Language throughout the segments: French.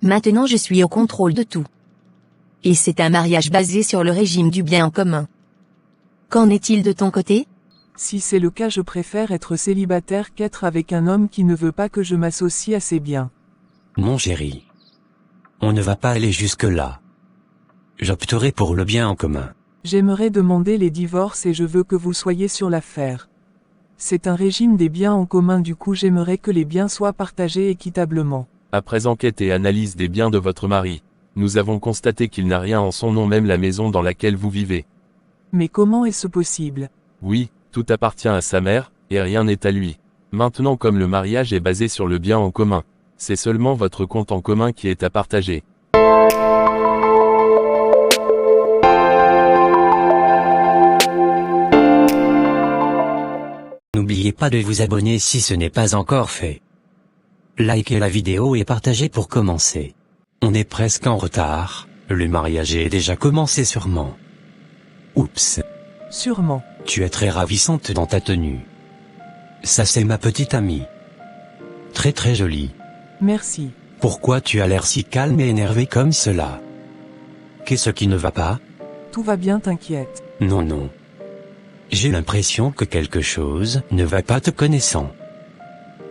Maintenant je suis au contrôle de tout. Et c'est un mariage basé sur le régime du bien en commun. Qu'en est-il de ton côté? Si c'est le cas, je préfère être célibataire qu'être avec un homme qui ne veut pas que je m'associe à ses biens. Mon chéri. On ne va pas aller jusque-là. J'opterai pour le bien en commun. J'aimerais demander les divorces et je veux que vous soyez sur l'affaire. C'est un régime des biens en commun, du coup j'aimerais que les biens soient partagés équitablement. Après enquête et analyse des biens de votre mari, nous avons constaté qu'il n'a rien en son nom, même la maison dans laquelle vous vivez. Mais comment est-ce possible? Oui, tout appartient à sa mère, et rien n'est à lui. Maintenant, comme le mariage est basé sur le bien en commun, c'est seulement votre compte en commun qui est à partager. N'oubliez pas de vous abonner si ce n'est pas encore fait. Likez la vidéo et partagez pour commencer. On est presque en retard, le mariage est déjà commencé sûrement. Oups. Sûrement. Tu es très ravissante dans ta tenue. Ça c'est ma petite amie. Très très jolie. Merci. Pourquoi tu as l'air si calme et énervé comme cela? Qu'est-ce qui ne va pas? Tout va bien, t'inquiète. Non non. J'ai l'impression que quelque chose ne va pas te connaissant.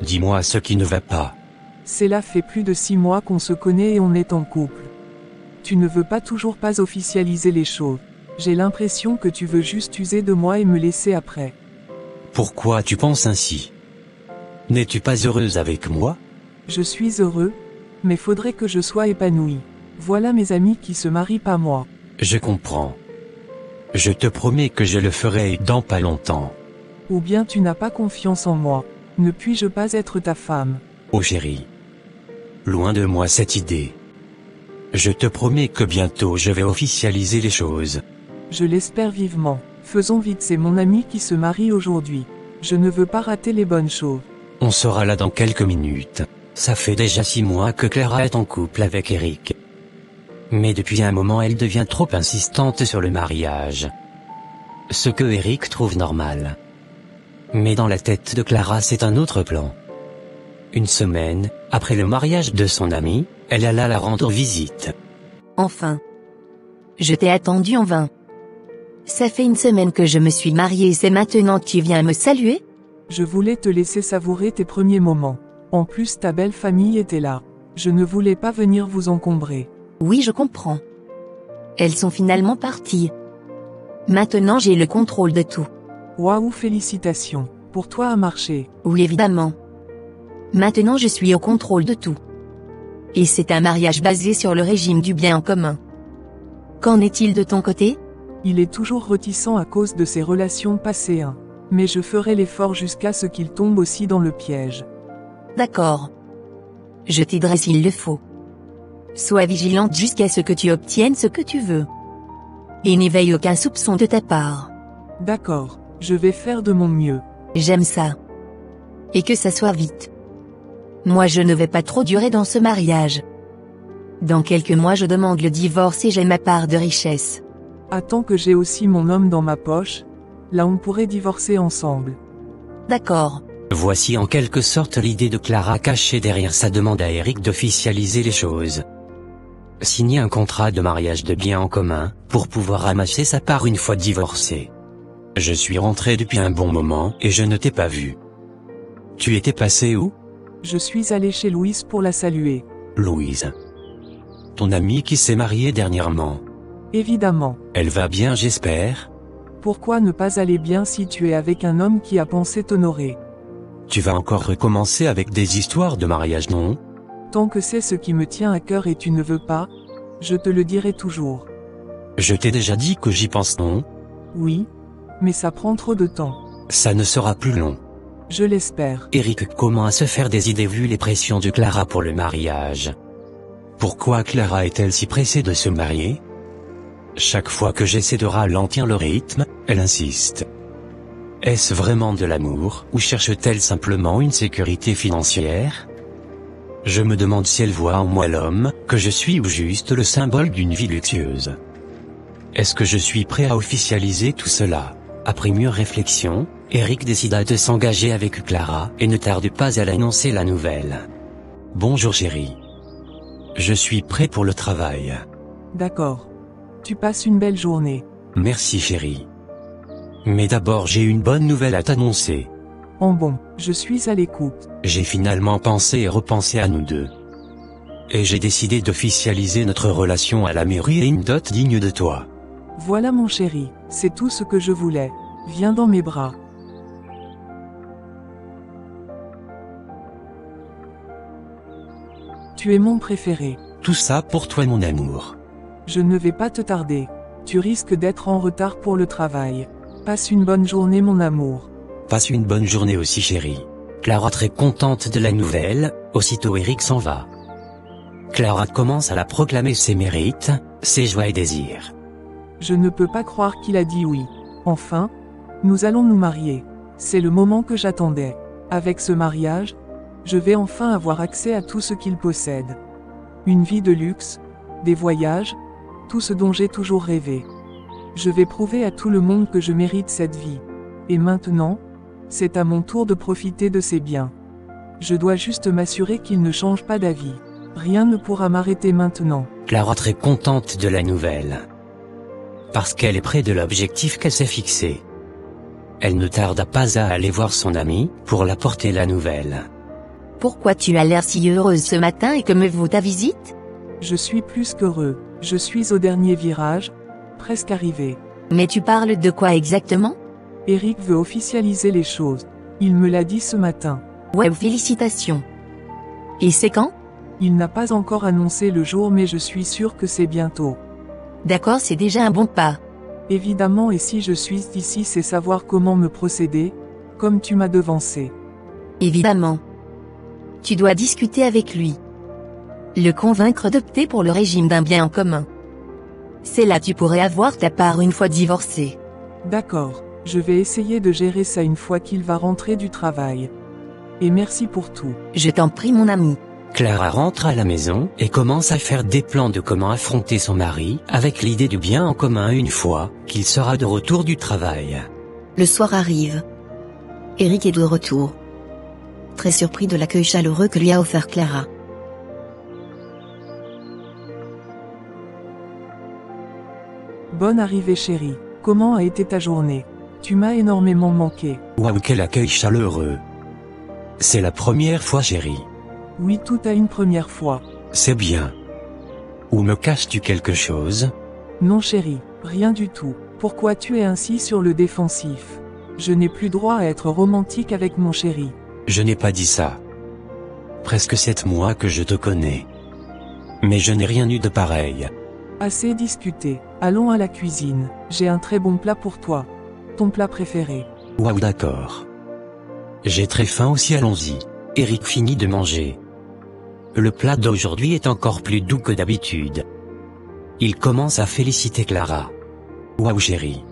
Dis-moi ce qui ne va pas. Cela fait plus de 6 mois qu'on se connaît et on est en couple. Tu ne veux toujours pas officialiser les choses. J'ai l'impression que tu veux juste user de moi et me laisser après. Pourquoi tu penses ainsi? N'es-tu pas heureuse avec moi? Je suis heureux, mais faudrait que je sois épanoui. Voilà mes amis qui se marient, pas moi. Je comprends. Je te promets que je le ferai dans pas longtemps. Ou bien tu n'as pas confiance en moi. Ne puis-je pas être ta femme? Oh chérie. Loin de moi cette idée. Je te promets que bientôt je vais officialiser les choses. Je l'espère vivement. Faisons vite, c'est mon ami qui se marie aujourd'hui. Je ne veux pas rater les bonnes choses. On sera là dans quelques minutes. Ça fait déjà 6 mois que Clara est en couple avec Eric. Mais depuis un moment elle devient trop insistante sur le mariage. Ce que Eric trouve normal. Mais dans la tête de Clara c'est un autre plan. Une semaine, après le mariage de son ami, elle alla la rendre visite. Enfin. Je t'ai attendu en vain. Ça fait une semaine que je me suis mariée et c'est maintenant que tu viens me saluer? Je voulais te laisser savourer tes premiers moments. En plus ta belle famille était là. Je ne voulais pas venir vous encombrer. Oui, je comprends. Elles sont finalement parties. Maintenant j'ai le contrôle de tout. Waouh, félicitations. Pour toi à marcher. Oui, évidemment. Maintenant je suis au contrôle de tout. Et c'est un mariage basé sur le régime du bien en commun. Qu'en est-il de ton côté? Il est toujours réticent à cause de ses relations passées. Mais je ferai l'effort jusqu'à ce qu'il tombe aussi dans le piège. D'accord. Je t'aiderai s'il le faut. Sois vigilante jusqu'à ce que tu obtiennes ce que tu veux. Et n'éveille aucun soupçon de ta part. D'accord, je vais faire de mon mieux. J'aime ça. Et que ça soit vite. Moi je ne vais pas trop durer dans ce mariage. Dans quelques mois je demande le divorce et j'ai ma part de richesse. Attends que j'ai aussi mon homme dans ma poche. Là on pourrait divorcer ensemble. D'accord. Voici en quelque sorte l'idée de Clara cachée derrière sa demande à Eric d'officialiser les choses. Signer un contrat de mariage de biens en commun, pour pouvoir ramasser sa part une fois divorcée. Je suis rentré depuis un bon moment et je ne t'ai pas vu. Tu étais passé où? Je suis allé chez Louise pour la saluer. Louise. Ton amie qui s'est mariée dernièrement. Évidemment. Elle va bien, j'espère? Pourquoi ne pas aller bien si tu es avec un homme qui a pensé t'honorer? Tu vas encore recommencer avec des histoires de mariage, non? Tant que c'est ce qui me tient à cœur et tu ne veux pas, je te le dirai toujours. Je t'ai déjà dit que j'y pense, non? Oui, mais ça prend trop de temps. Ça ne sera plus long. Je l'espère. Eric commence à se faire des idées vu les pressions de Clara pour le mariage. Pourquoi Clara est-elle si pressée de se marier? Chaque fois que j'essaie de ralentir le rythme, elle insiste. Est-ce vraiment de l'amour, ou cherche-t-elle simplement une sécurité financière? Je me demande si elle voit en moi l'homme que je suis ou juste le symbole d'une vie luxueuse. Est-ce que je suis prêt à officialiser tout cela? Après mûre réflexion, Eric décida de s'engager avec Clara et ne tarde pas à l'annoncer la nouvelle. Bonjour chérie. Je suis prêt pour le travail. D'accord. Tu passes une belle journée. Merci chérie. Mais d'abord j'ai une bonne nouvelle à t'annoncer. En bon, je suis à l'écoute. J'ai finalement pensé et repensé à nous deux. Et j'ai décidé d'officialiser notre relation à la mairie et une dot digne de toi. Voilà mon chéri, c'est tout ce que je voulais. Viens dans mes bras. Tu es mon préféré. Tout ça pour toi mon amour. Je ne vais pas te tarder. Tu risques d'être en retard pour le travail. Passe une bonne journée mon amour. Passe une bonne journée aussi chérie. Clara très contente de la nouvelle, aussitôt Eric s'en va. Clara commence à la proclamer ses mérites, ses joies et désirs. Je ne peux pas croire qu'il a dit oui. Enfin, nous allons nous marier. C'est le moment que j'attendais. Avec ce mariage, je vais enfin avoir accès à tout ce qu'il possède. Une vie de luxe, des voyages, tout ce dont j'ai toujours rêvé. Je vais prouver à tout le monde que je mérite cette vie. Et maintenant, c'est à mon tour de profiter de ses biens. Je dois juste m'assurer qu'il ne change pas d'avis. Rien ne pourra m'arrêter maintenant. Clara très contente de la nouvelle. Parce qu'elle est près de l'objectif qu'elle s'est fixé. Elle ne tarda pas à aller voir son amie, pour l'apporter la nouvelle. Pourquoi tu as l'air si heureuse ce matin et que me vaut ta visite? Je suis plus qu'heureux. Je suis au dernier virage, presque arrivé. Mais tu parles de quoi exactement? Eric veut officialiser les choses. Il me l'a dit ce matin. Ouais, félicitations. Et c'est quand? Il n'a pas encore annoncé le jour mais je suis sûr que c'est bientôt. D'accord, c'est déjà un bon pas. Évidemment et si je suis ici c'est savoir comment me procéder, comme tu m'as devancé. Évidemment. Tu dois discuter avec lui. Le convaincre d'opter pour le régime d'un bien en commun. C'est là tu pourrais avoir ta part une fois divorcé. D'accord, je vais essayer de gérer ça une fois qu'il va rentrer du travail. Et merci pour tout. Je t'en prie mon ami. Clara rentre à la maison et commence à faire des plans de comment affronter son mari, avec l'idée du bien en commun une fois qu'il sera de retour du travail. Le soir arrive. Eric est de retour. Très surpris de l'accueil chaleureux que lui a offert Clara. Bonne arrivée chérie. Comment a été ta journée? Tu m'as énormément manqué. Waouh, quel accueil chaleureux. C'est la première fois chérie. Oui, tout a une première fois. C'est bien. Ou me caches-tu quelque chose? Non chérie, rien du tout. Pourquoi tu es ainsi sur le défensif? Je n'ai plus droit à être romantique avec mon chéri. Je n'ai pas dit ça. Presque 7 mois que je te connais. Mais je n'ai rien eu de pareil. Assez discuté. Allons à la cuisine. J'ai un très bon plat pour toi. Ton plat préféré. Waouh, d'accord. J'ai très faim aussi, allons-y. Eric finit de manger. Le plat d'aujourd'hui est encore plus doux que d'habitude. Il commence à féliciter Clara. Waouh chérie.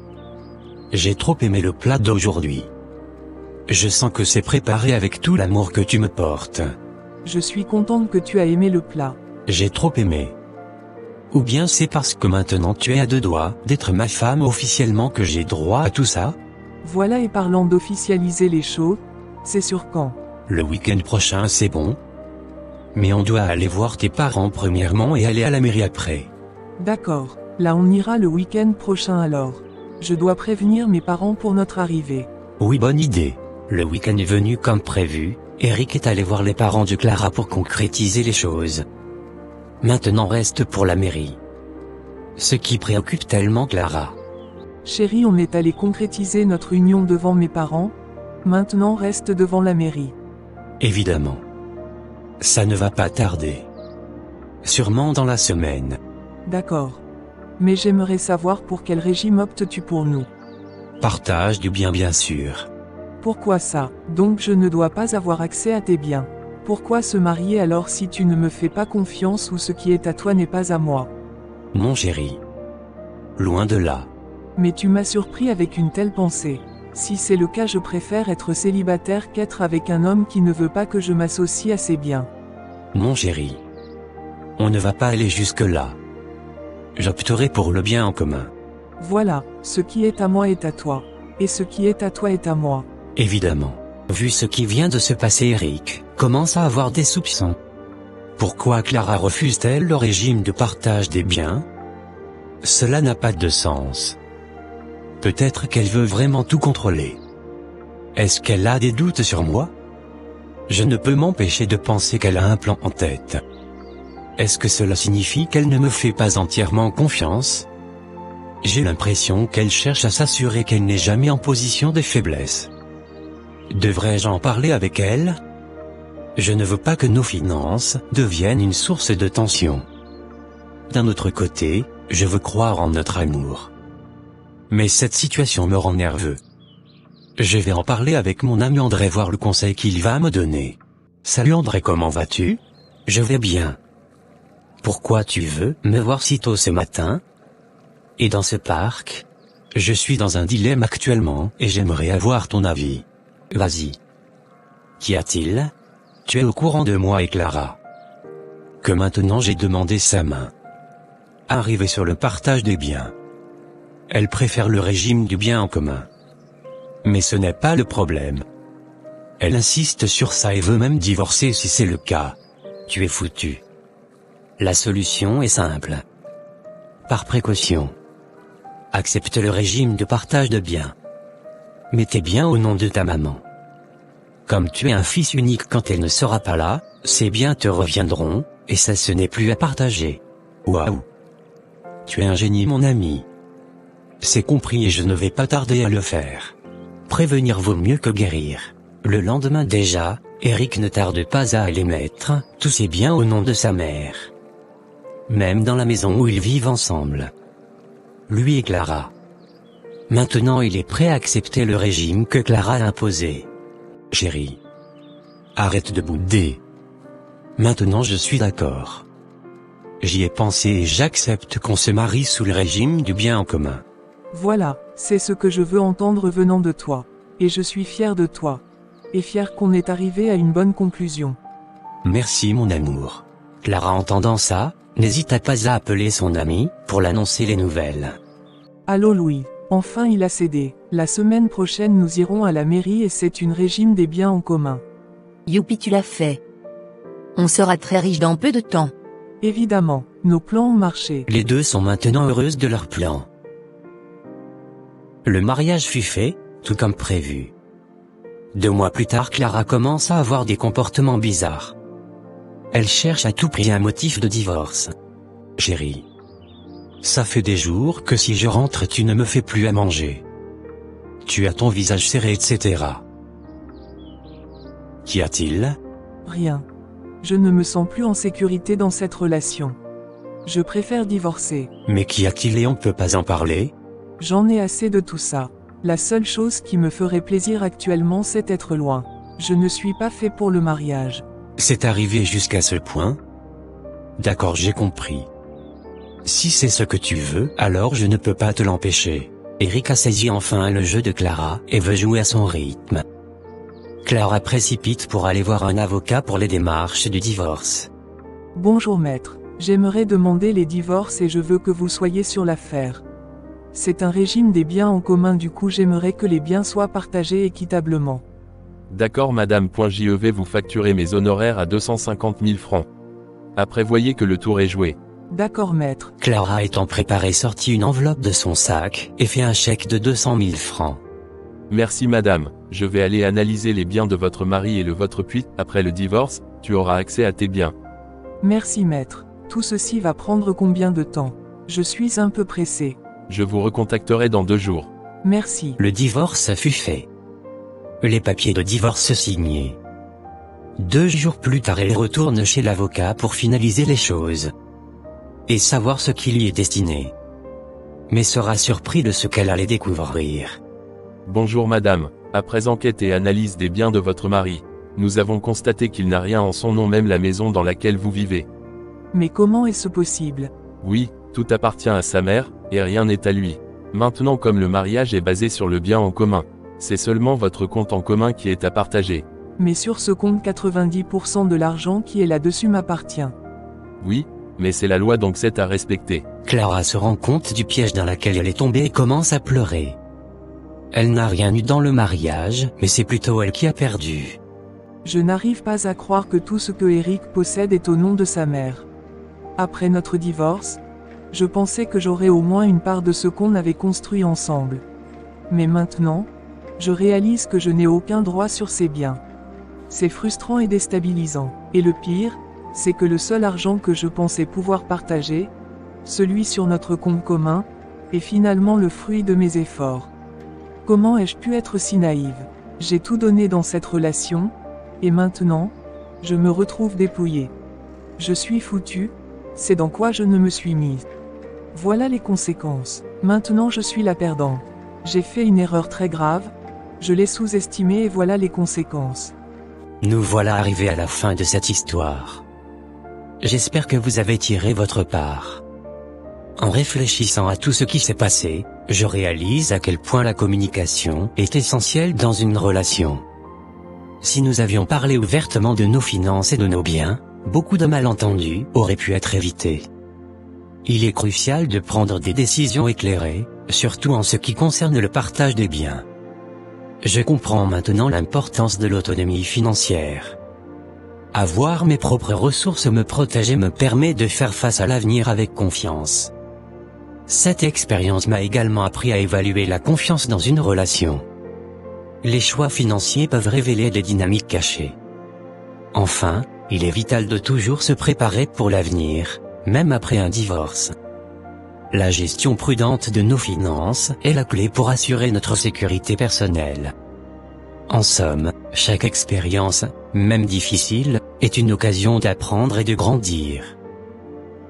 J'ai trop aimé le plat d'aujourd'hui. Je sens que c'est préparé avec tout l'amour que tu me portes. Je suis contente que tu as aimé le plat. J'ai trop aimé. Ou bien c'est parce que maintenant tu es à 2 doigts d'être ma femme officiellement que j'ai droit à tout ça? Voilà, et parlant d'officialiser les choses, c'est sur quand? Le week-end prochain c'est bon. Mais on doit aller voir tes parents premièrement et aller à la mairie après. D'accord, là on ira le week-end prochain alors. Je dois prévenir mes parents pour notre arrivée. Oui, bonne idée. Le week-end est venu comme prévu, Eric est allé voir les parents de Clara pour concrétiser les choses. Maintenant reste pour la mairie. Ce qui préoccupe tellement Clara. Chérie, on est allé concrétiser notre union devant mes parents. Maintenant reste devant la mairie. Évidemment. Ça ne va pas tarder. Sûrement dans la semaine. D'accord. Mais j'aimerais savoir pour quel régime optes-tu pour nous? Partage du bien sûr. Pourquoi ça? Donc je ne dois pas avoir accès à tes biens. Pourquoi se marier alors si tu ne me fais pas confiance ou ce qui est à toi n'est pas à moi? Mon chéri. Loin de là. Mais tu m'as surpris avec une telle pensée. Si c'est le cas, je préfère être célibataire qu'être avec un homme qui ne veut pas que je m'associe à ses biens. Mon chéri. On ne va pas aller jusque-là. J'opterai pour le bien en commun. Voilà, ce qui est à moi est à toi. Et ce qui est à toi est à moi. Évidemment. Vu ce qui vient de se passer, Eric commence à avoir des soupçons. Pourquoi Clara refuse-t-elle le régime de partage des biens? Cela n'a pas de sens. Peut-être qu'elle veut vraiment tout contrôler. Est-ce qu'elle a des doutes sur moi? Je ne peux m'empêcher de penser qu'elle a un plan en tête. Est-ce que cela signifie qu'elle ne me fait pas entièrement confiance? J'ai l'impression qu'elle cherche à s'assurer qu'elle n'est jamais en position de faiblesse. Devrais-je en parler avec elle? Je ne veux pas que nos finances deviennent une source de tension. D'un autre côté, je veux croire en notre amour. Mais cette situation me rend nerveux. Je vais en parler avec mon ami André, voir le conseil qu'il va me donner. Salut André, comment vas-tu? Je vais bien. Pourquoi tu veux me voir si tôt ce matin? Et dans ce parc? Je suis dans un dilemme actuellement et j'aimerais avoir ton avis. Vas-y. Qu'y a-t-il? Tu es au courant de moi et Clara. Que maintenant j'ai demandé sa main. Arrivé sur le partage des biens. Elle préfère le régime du bien en commun. Mais ce n'est pas le problème. Elle insiste sur ça et veut même divorcer si c'est le cas. Tu es foutu. La solution est simple. Par précaution. Accepte le régime de partage de biens. Mets tes biens au nom de ta maman. Comme tu es un fils unique quand elle ne sera pas là, ces biens te reviendront, et ça ce n'est plus à partager. Waouh! Tu es un génie mon ami. C'est compris et je ne vais pas tarder à le faire. Prévenir vaut mieux que guérir. Le lendemain déjà, Eric ne tarde pas à aller mettre tous ses biens au nom de sa mère. Même dans la maison où ils vivent ensemble. Lui et Clara. Maintenant il est prêt à accepter le régime que Clara a imposé. Chérie. Arrête de bouder. Maintenant je suis d'accord. J'y ai pensé et j'accepte qu'on se marie sous le régime du bien en commun. Voilà, c'est ce que je veux entendre venant de toi. Et je suis fier de toi. Et fier qu'on est arrivé à une bonne conclusion. Merci mon amour. Clara entendant ça, n'hésita pas à appeler son ami, pour l'annoncer les nouvelles. Allô Louis, enfin il a cédé. La semaine prochaine nous irons à la mairie et c'est un régime des biens en commun. Youpi, tu l'as fait. On sera très riche dans peu de temps. Évidemment, nos plans ont marché. Les deux sont maintenant heureuses de leur plan. Le mariage fut fait, tout comme prévu. 2 mois plus tard, Clara commence à avoir des comportements bizarres. Elle cherche à tout prix un motif de divorce. Chérie. Ça fait des jours que si je rentre tu ne me fais plus à manger. Tu as ton visage serré etc. Qu'y a-t-il? Rien. Je ne me sens plus en sécurité dans cette relation. Je préfère divorcer. Mais qu'y a-t-il et on ne peut pas en parler? J'en ai assez de tout ça. La seule chose qui me ferait plaisir actuellement c'est d'être loin. Je ne suis pas fait pour le mariage. C'est arrivé jusqu'à ce point? D'accord, j'ai compris. Si c'est ce que tu veux, alors je ne peux pas te l'empêcher. Eric a saisi enfin le jeu de Clara et veut jouer à son rythme. Clara précipite pour aller voir un avocat pour les démarches du divorce. Bonjour maître, j'aimerais demander les divorces et je veux que vous soyez sur l'affaire. C'est un régime des biens en commun, du coup j'aimerais que les biens soient partagés équitablement. D'accord madame. Je vais vous facturer mes honoraires à 250 000 francs. Après voyez que le tour est joué. D'accord maître. Clara étant préparée sortit une enveloppe de son sac et fait un chèque de 200 000 francs. Merci madame, je vais aller analyser les biens de votre mari et le vôtre puis, après le divorce, tu auras accès à tes biens. Merci maître. Tout ceci va prendre combien de temps? Je suis un peu pressé. Je vous recontacterai dans 2 jours. Merci. Le divorce fut fait. Les papiers de divorce signés. 2 jours plus tard, elle retourne chez l'avocat pour finaliser les choses. Et savoir ce qui lui est destiné. Mais sera surpris de ce qu'elle allait découvrir. Bonjour madame, après enquête et analyse des biens de votre mari, nous avons constaté qu'il n'a rien en son nom, même la maison dans laquelle vous vivez. Mais comment est-ce possible? Oui, tout appartient à sa mère, et rien n'est à lui. Maintenant, comme le mariage est basé sur le bien en commun, c'est seulement votre compte en commun qui est à partager. Mais sur ce compte 90% de l'argent qui est là-dessus m'appartient. Oui, mais c'est la loi donc c'est à respecter. Clara se rend compte du piège dans lequel elle est tombée et commence à pleurer. Elle n'a rien eu dans le mariage, mais c'est plutôt elle qui a perdu. Je n'arrive pas à croire que tout ce que Eric possède est au nom de sa mère. Après notre divorce, je pensais que j'aurais au moins une part de ce qu'on avait construit ensemble. Mais maintenant, je réalise que je n'ai aucun droit sur ses biens. C'est frustrant et déstabilisant. Et le pire, c'est que le seul argent que je pensais pouvoir partager, celui sur notre compte commun, est finalement le fruit de mes efforts. Comment ai-je pu être si naïve? J'ai tout donné dans cette relation, et maintenant, je me retrouve dépouillée. Je suis foutue, c'est dans quoi je ne me suis mise. Voilà les conséquences. Maintenant je suis la perdante. J'ai fait une erreur très grave, je l'ai sous-estimée et voilà les conséquences. Nous voilà arrivés à la fin de cette histoire. J'espère que vous avez tiré votre part. En réfléchissant à tout ce qui s'est passé, je réalise à quel point la communication est essentielle dans une relation. Si nous avions parlé ouvertement de nos finances et de nos biens, beaucoup de malentendus auraient pu être évités. Il est crucial de prendre des décisions éclairées, surtout en ce qui concerne le partage des biens. Je comprends maintenant l'importance de l'autonomie financière. Avoir mes propres ressources me protège et me permet de faire face à l'avenir avec confiance. Cette expérience m'a également appris à évaluer la confiance dans une relation. Les choix financiers peuvent révéler des dynamiques cachées. Enfin, il est vital de toujours se préparer pour l'avenir, même après un divorce. La gestion prudente de nos finances est la clé pour assurer notre sécurité personnelle. En somme, chaque expérience, même difficile, est une occasion d'apprendre et de grandir.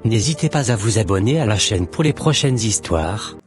N'hésitez pas à vous abonner à la chaîne pour les prochaines histoires.